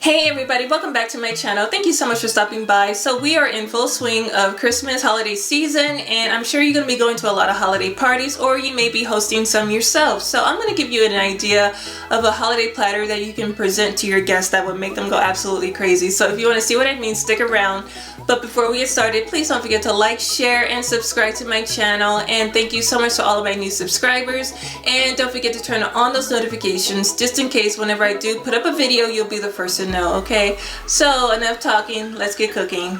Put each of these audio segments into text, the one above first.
Hey everybody, welcome back to my channel. Thank you so much for stopping by. So we are in full swing of Christmas holiday season, and I'm sure you're going to be going to a lot of holiday parties, or you may be hosting some yourself. So I'm going to give you an idea of a holiday platter that you can present to your guests that would make them go absolutely crazy. So if you want to see what I mean, stick around. But before we get started, please don't forget to like, share, and subscribe to my channel. And thank you so much to all of my new subscribers. And don't forget to turn on those notifications just in case whenever I do put up a video, you'll be the first to know, okay? So enough talking, let's get cooking.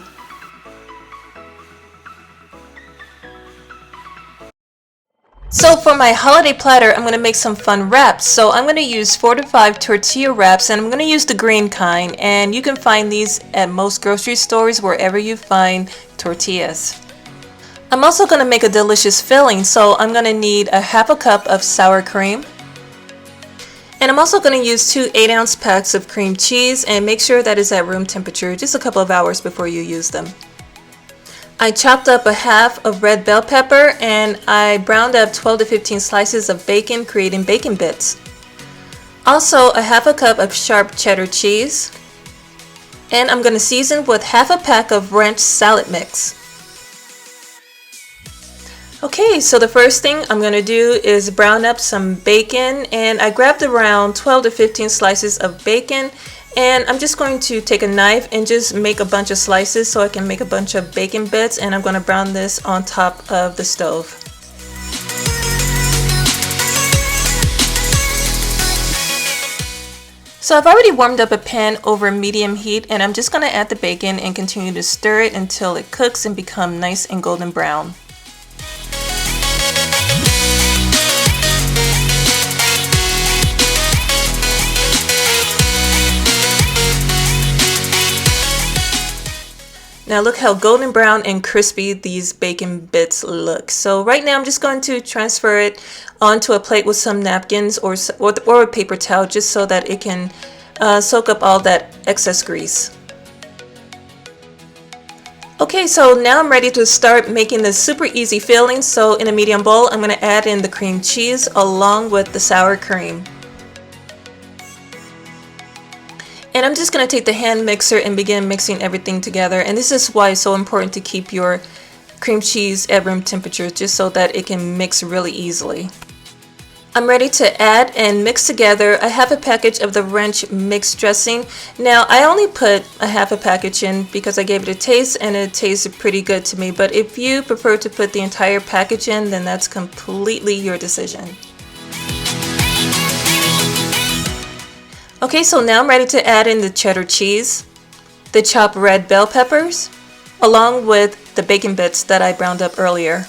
So for my holiday platter, I'm going to make some fun wraps. So I'm going to use 4 to 5 tortilla wraps, and I'm going to use the green kind, and you can find these at most grocery stores wherever you find tortillas. I'm also going to make a delicious filling, so I'm going to need a half a cup of sour cream. And I'm also going to use 2 8-ounce packs of cream cheese, and make sure that it's at room temperature just a couple of hours before you use them. I chopped up a half of red bell pepper, and I browned up 12 to 15 slices of bacon, creating bacon bits. Also a half a cup of sharp cheddar cheese. And I'm going to season with half a pack of ranch salad mix. Okay, so the first thing I'm going to do is brown up some bacon, and I grabbed around 12 to 15 slices of bacon, and I'm just going to take a knife and just make a bunch of slices so I can make a bunch of bacon bits, and I'm going to brown this on top of the stove. So I've already warmed up a pan over medium heat, and I'm just going to add the bacon and continue to stir it until it cooks and becomes nice and golden brown. Now look how golden brown and crispy these bacon bits look. So right now I'm just going to transfer it onto a plate with some napkins or a paper towel, just so that it can soak up all that excess grease. Okay, so now I'm ready to start making this super easy filling. So in a medium bowl, I'm going to add in the cream cheese along with the sour cream. And I'm just going to take the hand mixer and begin mixing everything together. And this is why it's so important to keep your cream cheese at room temperature, just so that it can mix really easily. I'm ready to add and mix together a half a package of the ranch mixed dressing. Now I only put a half a package in because I gave it a taste, and it tasted pretty good to me. But if you prefer to put the entire package in, then that's completely your decision. Okay, so now I'm ready to add in the cheddar cheese, the chopped red bell peppers, along with the bacon bits that I browned up earlier.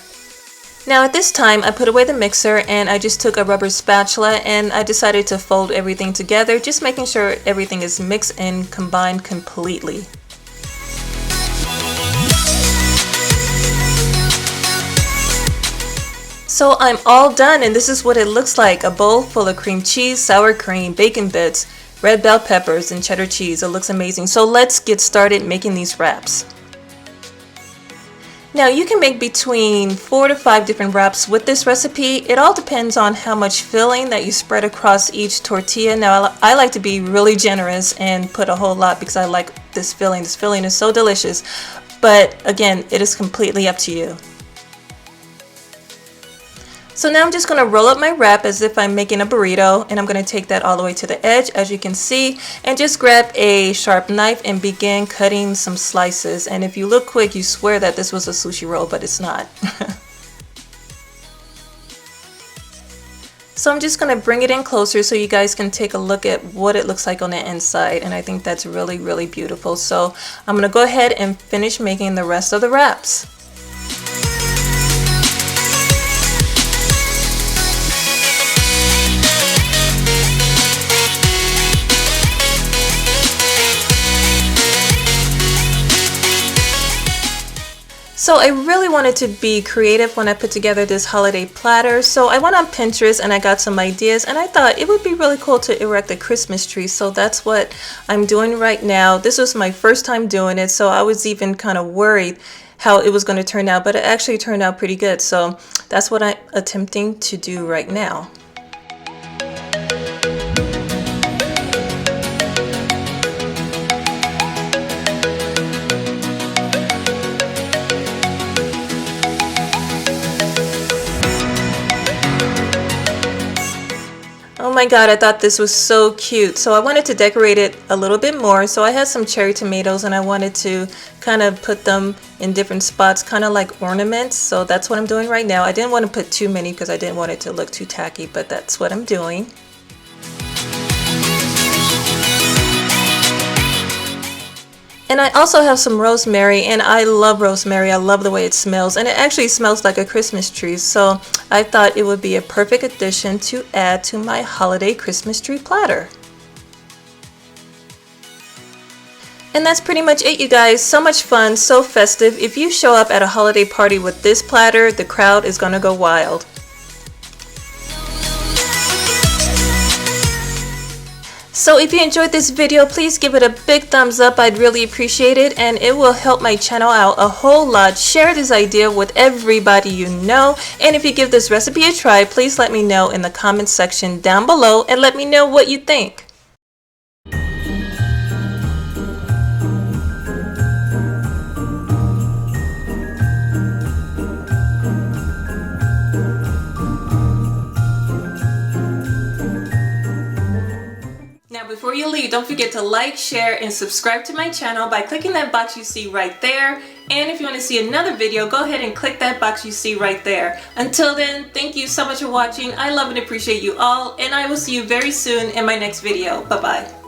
Now at this time, I put away the mixer, and I just took a rubber spatula, and I decided to fold everything together, just making sure everything is mixed and combined completely. So I'm all done, and this is what it looks like. A bowl full of cream cheese, sour cream, bacon bits, red bell peppers, and cheddar cheese. It looks amazing. So let's get started making these wraps. Now you can make between 4 to 5 different wraps with this recipe. It all depends on how much filling that you spread across each tortilla. Now I like to be really generous and put a whole lot because I like this filling. This filling is so delicious. But again, it is completely up to you. So now I'm just going to roll up my wrap as if I'm making a burrito, and I'm going to take that all the way to the edge, as you can see, and just grab a sharp knife and begin cutting some slices. And if you look quick, you swear that this was a sushi roll, but it's not. So I'm just going to bring it in closer so you guys can take a look at what it looks like on the inside, and I think that's really, really beautiful. So I'm going to go ahead and finish making the rest of the wraps. So I really wanted to be creative when I put together this holiday platter. So I went on Pinterest and I got some ideas, and I thought it would be really cool to erect a Christmas tree. So that's what I'm doing right now. This was my first time doing it, so I was even kind of worried how it was going to turn out, but it actually turned out pretty good. So that's what I'm attempting to do right now. my god, I thought this was so cute. So I wanted to decorate it a little bit more. So I had some cherry tomatoes and I wanted to kind of put them in different spots, kind of like ornaments. So that's what I'm doing right now. I didn't want to put too many because I didn't want it to look too tacky, but that's what I'm doing. And I also have some rosemary, and I love rosemary. I love the way it smells, and it actually smells like a Christmas tree. So I thought it would be a perfect addition to add to my holiday Christmas tree platter. And that's pretty much it, you guys. So much fun, so festive. If you show up at a holiday party with this platter, the crowd is gonna go wild. So if you enjoyed this video, please give it a big thumbs up. I'd really appreciate it, and it will help my channel out a whole lot. Share this idea with everybody you know, and if you give this recipe a try, please let me know in the comments section down below and let me know what you think. Now before you leave, don't forget to like, share, and subscribe to my channel by clicking that box you see right there. And if you want to see another video, go ahead and click that box you see right there. Until then, thank you so much for watching. I love and appreciate you all, and I will see you very soon in my next video. Bye-bye.